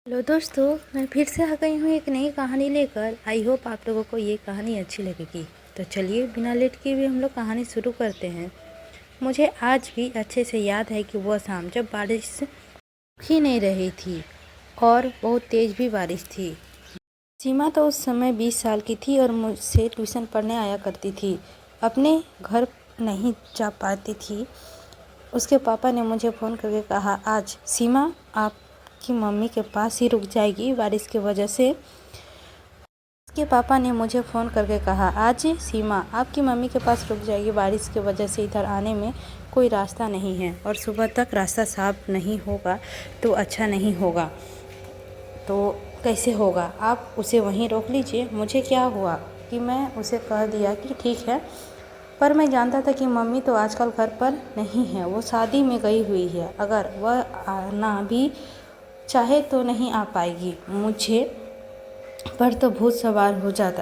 Hello दोस्तों, मैं फिर से आ गई हूँ एक नई कहानी लेकर। आई होप आप लोगों को ये कहानी अच्छी लगेगी। तो चलिए बिना लेट किए हुए हम लोग कहानी शुरू करते हैं। मुझे आज भी अच्छे से याद है कि वह शाम जब बारिश रुक ही नहीं रही थी और बहुत तेज़ भी बारिश थी। सीमा तो उस समय 20 साल की थी और मुझसे ट्यूशन पढ़ने आया करती थी। अपने घर नहीं जा पाती थी। उसके पापा ने मुझे फ़ोन करके कहा, आज सीमा आपकी मम्मी के पास ही रुक जाएगी बारिश की वजह से। उसके पापा ने मुझे फ़ोन करके कहा, आज सीमा आपकी मम्मी के पास रुक जाएगी बारिश की वजह से। इधर आने में कोई रास्ता नहीं है और सुबह तक रास्ता साफ नहीं होगा तो अच्छा नहीं होगा। तो कैसे होगा, आप उसे वहीं रोक लीजिए। मुझे क्या हुआ कि मैं उसे कह दिया कि ठीक है, पर मैं जानता था कि मम्मी तो आजकल घर पर नहीं है, वो शादी में गई हुई है। अगर वह आना भी चाहे तो नहीं आ पाएगी। मुझे पर तो भूत सवार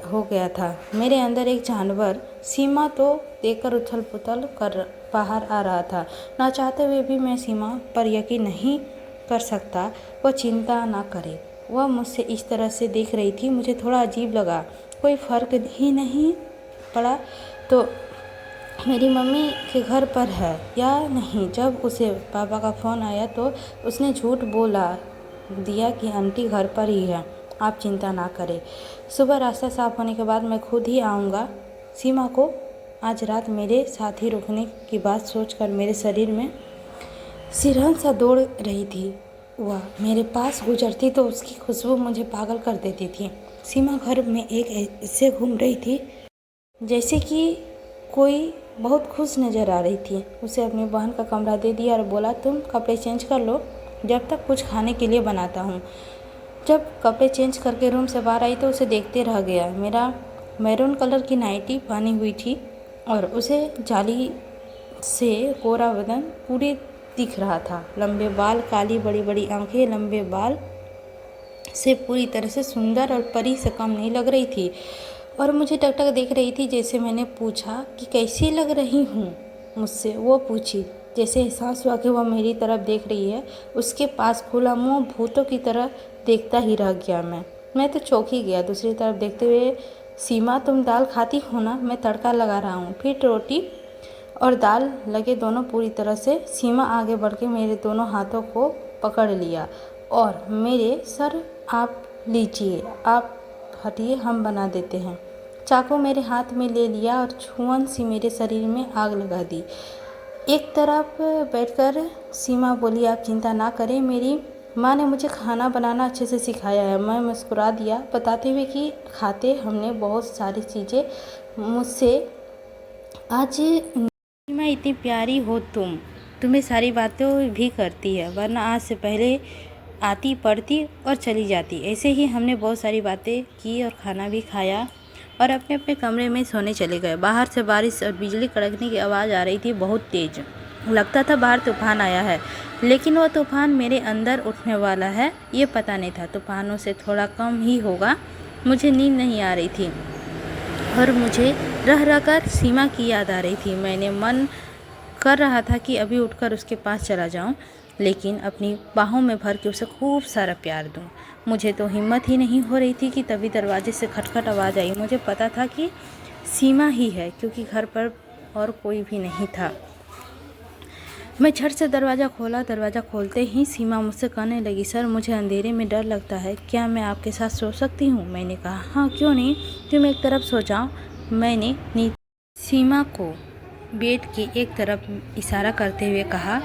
हो गया था। मेरे अंदर एक जानवर सीमा तो देखकर उथल पुथल कर बाहर आ रहा था। ना चाहते हुए भी मैं सीमा पर यकीन नहीं कर सकता। वह चिंता ना करे, वह मुझसे इस तरह से देख रही थी। मुझे थोड़ा अजीब लगा। कोई फर्क ही नहीं पड़ा तो मेरी मम्मी के घर पर है या नहीं। जब उसे पापा का फ़ोन आया तो उसने झूठ बोला दिया कि आंटी घर पर ही है, आप चिंता ना करें। सुबह रास्ता साफ होने के बाद मैं खुद ही आऊँगा। सीमा को आज रात मेरे साथ ही रुकने की बात सोचकर मेरे शरीर में सिरहन सा दौड़ रही थी। वह मेरे पास गुजरती तो उसकी खुशबू मुझे पागल कर देती थी। सीमा घर में एक ऐसे घूम रही थी जैसे कि कोई बहुत खुश नज़र आ रही थी। उसे अपनी बहन का कमरा दे दिया और बोला, तुम कपड़े चेंज कर लो, जब तक कुछ खाने के लिए बनाता हूँ। जब कपड़े चेंज करके रूम से बाहर आई तो उसे देखते रह गया। मेरा मैरून कलर की नाइटी पहनी हुई थी और उसे जाली से गोरा बदन पूरे दिख रहा था। लंबे बाल, काली बड़ी बड़ी आंखें लंबे बाल से पूरी तरह से सुंदर और परी से कम नहीं लग रही थी और मुझे टक टक देख रही थी। जैसे मैंने पूछा कि कैसी लग रही हूँ, मुझसे वो पूछी। जैसे एहसास हुआ कि वह मेरी तरफ देख रही है। उसके पास खुला मुंह भूतों की तरह देखता ही रह गया। मैं तो चौंक ही गया। दूसरी तरफ देखते हुए, सीमा तुम दाल खाती हो ना, मैं तड़का लगा रहा हूँ। फिर रोटी और दाल लगे दोनों पूरी तरह से। सीमा आगे बढ़ के मेरे दोनों हाथों को पकड़ लिया और मेरे सर, आप लीजिए, आप हटिए, हम बना देते हैं। चाकू मेरे हाथ में ले लिया और छुअन सी मेरे शरीर में आग लगा दी। एक तरफ बैठकर सीमा बोली, आप चिंता ना करें, मेरी माँ ने मुझे खाना बनाना अच्छे से सिखाया है। मैं मुस्कुरा दिया, बताते हुए कि खाते हमने बहुत सारी चीज़ें। मुझसे आज मैं इतनी प्यारी हो, तुम्हें सारी बातें भी करती है, वरना आज से पहले आती, पढ़ती और चली जाती। ऐसे ही हमने बहुत सारी बातें की और खाना भी खाया और अपने अपने कमरे में सोने चले गए। बाहर से बारिश और बिजली कड़कने की आवाज़ आ रही थी, बहुत तेज़। लगता था बाहर तूफान आया है, लेकिन वो तूफान मेरे अंदर उठने वाला है ये पता नहीं था। तूफानों से थोड़ा कम ही होगा। मुझे नींद नहीं आ रही थी और मुझे रह रह कर सीमा की याद आ रही थी। मैंने मन कर रहा था कि अभी उठकर उसके पास चला जाऊं, लेकिन अपनी बाहों में भर के उसे खूब सारा प्यार दूं। मुझे तो हिम्मत ही नहीं हो रही थी कि तभी दरवाजे से खटखट आवाज़ आई। मुझे पता था कि सीमा ही है, क्योंकि घर पर और कोई भी नहीं था। मैं झट से दरवाज़ा खोला। दरवाज़ा खोलते ही सीमा मुझसे कहने लगी, सर मुझे अंधेरे में डर लगता है, क्या मैं आपके साथ सो सकती हूँ? मैंने कहा, हाँ क्यों नहीं, तुम एक तरफ सो जाओ। मैंने सीमा को बेड की एक तरफ इशारा करते हुए कहा।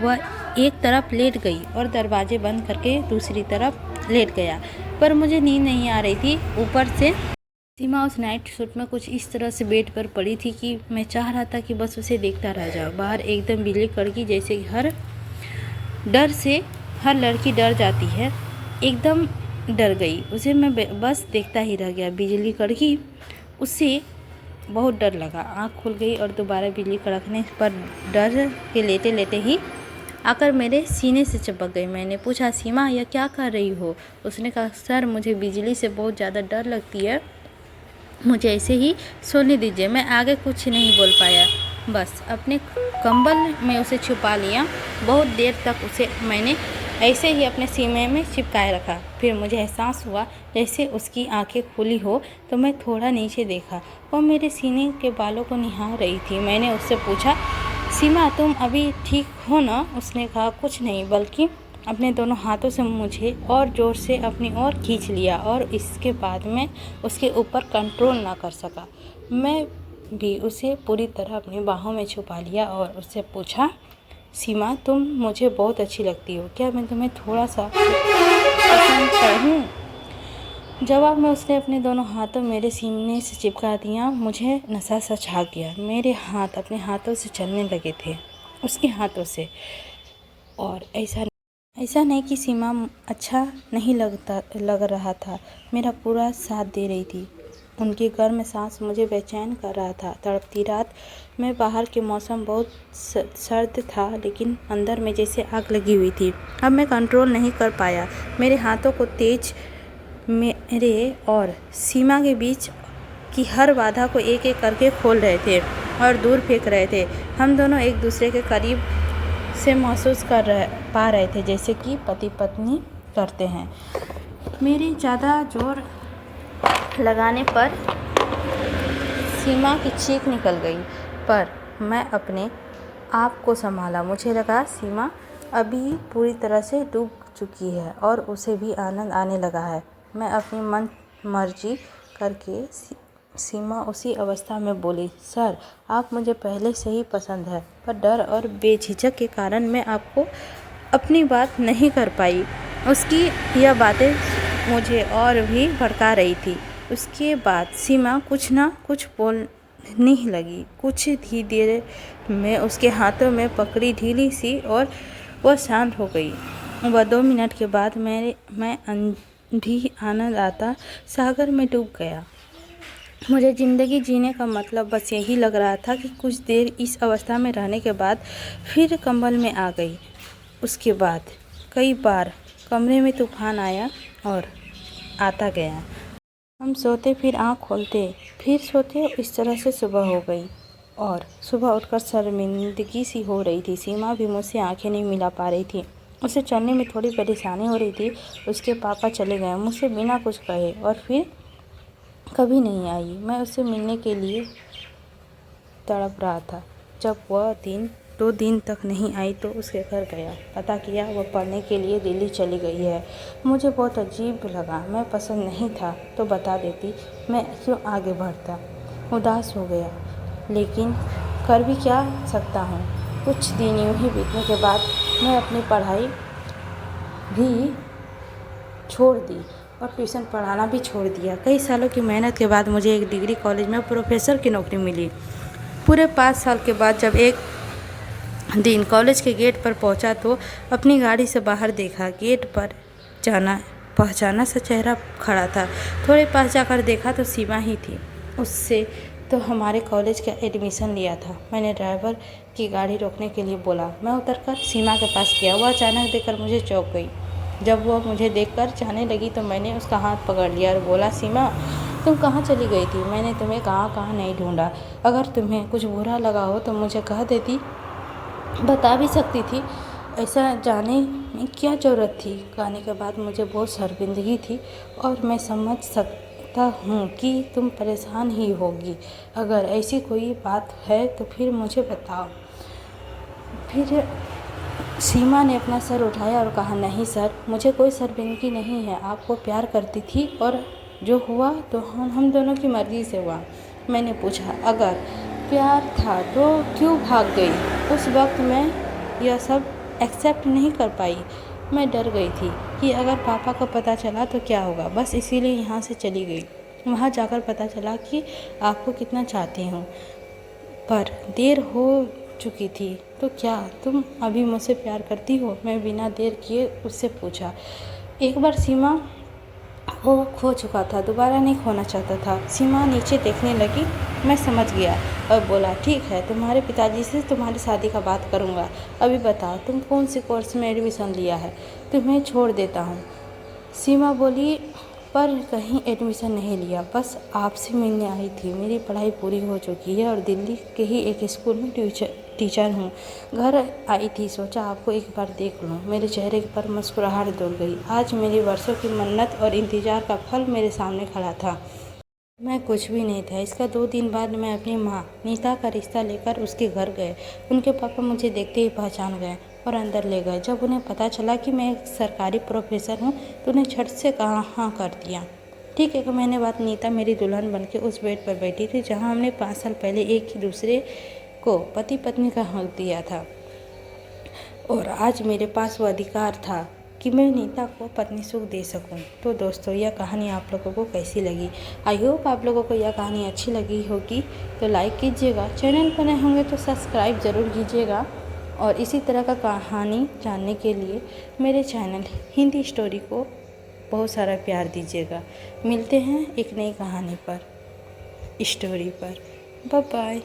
वह एक तरफ लेट गई और दरवाजे बंद करके दूसरी तरफ लेट गया, पर मुझे नींद नहीं आ रही थी। ऊपर से सीमा उस नाइट सूट में कुछ इस तरह से बेड पर पड़ी थी कि मैं चाह रहा था कि बस उसे देखता रह जाऊँ। बाहर एकदम बिजली कड़की, जैसे हर डर से हर लड़की डर जाती है। एकदम डर गई। उसे मैं बस देखता ही रह गया। बिजली कड़की, उससे बहुत डर लगा। आँख खुल गई और दोबारा बिजली कड़कने पर डर के लेटे लेटे ही आकर मेरे सीने से चिपक गई। मैंने पूछा, सीमा यह क्या कर रही हो? उसने कहा, सर मुझे बिजली से बहुत ज़्यादा डर लगती है, मुझे ऐसे ही सोने दीजिए। मैं आगे कुछ नहीं बोल पाया, बस अपने कंबल में उसे छुपा लिया। बहुत देर तक उसे मैंने ऐसे ही अपने सीने में चिपकाए रखा। फिर मुझे एहसास हुआ जैसे उसकी आंखें खुली हो, तो मैं थोड़ा नीचे देखा। वो मेरे सीने के बालों को निहार रही थी। मैंने उससे पूछा, सीमा तुम अभी ठीक हो ना? उसने कहा, कुछ नहीं, बल्कि अपने दोनों हाथों से मुझे और ज़ोर से अपनी ओर खींच लिया और इसके बाद मैं उसके ऊपर कंट्रोल ना कर सका। मैं भी उसे पूरी तरह अपनी बाहों में छुपा लिया और उससे पूछा, सीमा तुम मुझे बहुत अच्छी लगती हो, क्या मैं तुम्हें थोड़ा सा पसंद करूँ? जवाब में उसने अपने दोनों हाथों मेरे सीने से चिपका दिया। मुझे नशा सा छा गया। मेरे हाथ अपने हाथों से चलने लगे थे, उसके हाथों से। और ऐसा नहीं कि सीमा अच्छा नहीं लग रहा था, मेरा पूरा साथ दे रही थी। उनकी गर्म सांस मुझे बेचैन कर रहा था। तड़पती रात में बाहर के मौसम बहुत सर्द था, लेकिन अंदर में जैसे आग लगी हुई थी। अब मैं कंट्रोल नहीं कर पाया। मेरे हाथों को तेज मेरे और सीमा के बीच की हर बाधा को एक एक करके खोल रहे थे और दूर फेंक रहे थे। हम दोनों एक दूसरे के करीब से महसूस पा रहे थे, जैसे कि पति पत्नी करते हैं। मेरे ज़्यादा जोर लगाने पर सीमा की चीख निकल गई, पर मैं अपने आप को संभाला। मुझे लगा सीमा अभी पूरी तरह से डूब चुकी है और उसे भी आनंद आने लगा है। मैं अपनी मन मर्जी करके सीमा उसी अवस्था में बोली, सर आप मुझे पहले से ही पसंद है, पर डर और बेझिझक के कारण मैं आपको अपनी बात नहीं कर पाई। उसकी यह बातें मुझे और भी भड़का रही थी। उसके बाद सीमा कुछ ना कुछ बोलने लगी। कुछ ही देर में उसके हाथों में पकड़ी ढीली सी और वह शांत हो गई। वह 2 मिनट के बाद मैं अंधी आनंद आता सागर में डूब गया। मुझे ज़िंदगी जीने का मतलब बस यही लग रहा था कि कुछ देर इस अवस्था में रहने के बाद फिर कंबल में आ गई। उसके बाद कई बार कमरे में तूफान आया और आता गया। हम सोते, फिर आँख खोलते, फिर सोते। इस तरह से सुबह हो गई और सुबह उठकर शर्मिंदगी सी हो रही थी। सीमा भी मुझसे आंखें नहीं मिला पा रही थी। उसे चलने में थोड़ी परेशानी हो रही थी। उसके पापा चले गए मुझसे बिना कुछ कहे और फिर कभी नहीं आई। मैं उससे मिलने के लिए तड़प रहा था। जब वह 2 दिन तक नहीं आई तो उसके घर गया। पता किया वह पढ़ने के लिए दिल्ली चली गई है। मुझे बहुत अजीब लगा। मैं पसंद नहीं था तो बता देती, मैं क्यों आगे बढ़ता। उदास हो गया, लेकिन कर भी क्या सकता हूँ। कुछ दिन यूँ ही बीतने के बाद मैं अपनी पढ़ाई भी छोड़ दी और ट्यूशन पढ़ाना भी छोड़ दिया। कई सालों की मेहनत के बाद मुझे एक डिग्री कॉलेज में प्रोफेसर की नौकरी मिली। पूरे 5 साल के बाद जब एक दिन कॉलेज के गेट पर पहुंचा तो अपनी गाड़ी से बाहर देखा। गेट पर पहचाना सा चेहरा खड़ा था। थोड़े पास जाकर देखा तो सीमा ही थी। उससे तो हमारे कॉलेज का एडमिशन लिया था। मैंने ड्राइवर की गाड़ी रोकने के लिए बोला। मैं उतरकर सीमा के पास गया। वह अचानक देखकर मुझे चौंक गई। जब वह मुझे देखकर जाने लगी तो मैंने उसका हाथ पकड़ लिया और बोला, सीमा तुम कहाँ चली गई थी? मैंने तुम्हें कहाँ नहीं ढूंढा। अगर तुम्हें कुछ बुरा लगा हो तो मुझे कह देती, बता भी सकती थी। ऐसा जाने में क्या ज़रूरत थी? कहने के बाद मुझे बहुत शर्मिंदगी थी और मैं समझ सकता हूँ कि तुम परेशान ही होगी। अगर ऐसी कोई बात है तो फिर मुझे बताओ। फिर सीमा ने अपना सर उठाया और कहा, नहीं सर, मुझे कोई शर्मिंदगी नहीं है। आपको प्यार करती थी और जो हुआ तो हम दोनों की मर्ज़ी से हुआ। मैंने पूछा, अगर प्यार था तो क्यों भाग गई? उस वक्त मैं यह सब एक्सेप्ट नहीं कर पाई। मैं डर गई थी कि अगर पापा को पता चला तो क्या होगा। बस इसीलिए यहाँ से चली गई। वहाँ जाकर पता चला कि आपको कितना चाहती हूँ, पर देर हो चुकी थी। तो क्या तुम अभी मुझसे प्यार करती हो? मैं बिना देर किए उससे पूछा। एक बार सीमा वो खो चुका था, दोबारा नहीं खोना चाहता था। सीमा नीचे देखने लगी। मैं समझ गया और बोला, ठीक है, तुम्हारे पिताजी से तुम्हारी शादी का बात करूँगा। अभी बताओ तुम कौन से कोर्स में एडमिशन लिया है? तुम्हें छोड़ देता हूँ। सीमा बोली, पर कहीं एडमिशन नहीं लिया, बस आपसे मिलने आई थी। मेरी पढ़ाई पूरी हो चुकी है और दिल्ली के ही एक स्कूल में टीचर हूँ। घर आई थी, सोचा आपको एक बार देख लूँ। मेरे चेहरे पर मुस्कुराहट दौड़ गई। आज मेरी वर्षों की मन्नत और इंतज़ार का फल मेरे सामने खड़ा था। मैं कुछ भी नहीं था। इसका 2 दिन बाद मैं अपनी माँ नीता का रिश्ता लेकर उसके घर गए। उनके पापा मुझे देखते ही पहचान गए और अंदर ले गए। जब उन्हें पता चला कि मैं एक सरकारी प्रोफेसर हूँ तो उन्हें झट से कहा हाँ कर दिया। ठीक 1 महीने बाद नीता मेरी दुल्हन बनके उस बेड पर बैठी थी जहाँ हमने 5 साल पहले एक ही दूसरे को पति पत्नी का हक दिया था। और आज मेरे पास वो अधिकार था कि मैं नीता को पत्नी सुख दे सकूं। तो दोस्तों, यह कहानी आप लोगों को कैसी लगी? आई होप आप लोगों को यह कहानी अच्छी लगी होगी। तो लाइक कीजिएगा, चैनल पर नए होंगे तो सब्सक्राइब ज़रूर कीजिएगा। और इसी तरह का कहानी जानने के लिए मेरे चैनल हिंदी स्टोरी को बहुत सारा प्यार दीजिएगा। मिलते हैं एक नई कहानी पर, स्टोरी पर। Bye bye.